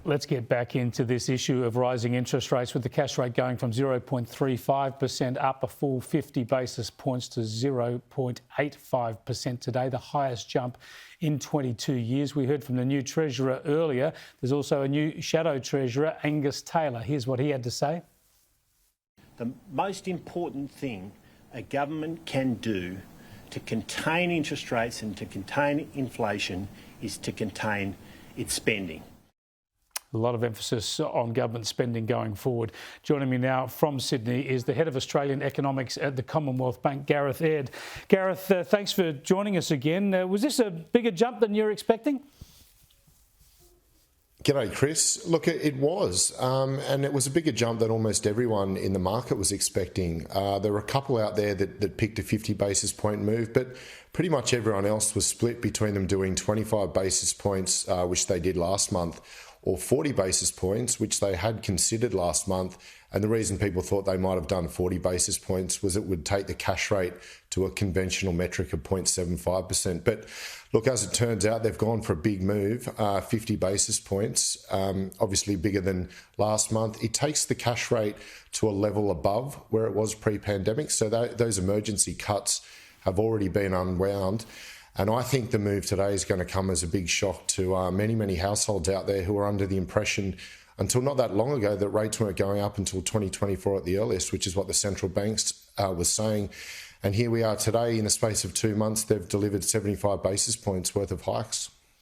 Let's get back into this issue of rising interest rates, with the cash rate going from 0.35% up a full 50 basis points to 0.85% today, the highest jump in 22 years. We heard from the new Treasurer earlier. There's also a new Shadow Treasurer, Angus Taylor. Here's what he had to say. The most important thing a government can do to contain interest rates and to contain inflation is to contain its spending. A lot of emphasis on government spending going forward. Joining me now from Sydney is the Head of Australian Economics at the Commonwealth Bank, Gareth Aird. Gareth, thanks for joining us again. Was this a bigger jump than you were expecting? G'day, Chris. Look, it was, and it was a bigger jump than almost everyone in the market was expecting. There were a couple out there that picked a 50 basis point move, but pretty much everyone else was split between them doing 25 basis points, which they did last month, or 40 basis points, which they had considered last month. And the reason people thought they might have done 40 basis points was it would take the cash rate to a conventional metric of 0.75%. But look, as it turns out, they've gone for a big move, 50 basis points, obviously bigger than last month. It takes the cash rate to a level above where it was pre-pandemic. So those emergency cuts have already been unwound. And I think the move today is going to come as a big shock to many, many households out there who are under the impression until not that long ago that rates weren't going up until 2024 at the earliest, which is what the central banks was saying. And here we are today, in the space of 2 months, they've delivered 75 basis points worth of hikes.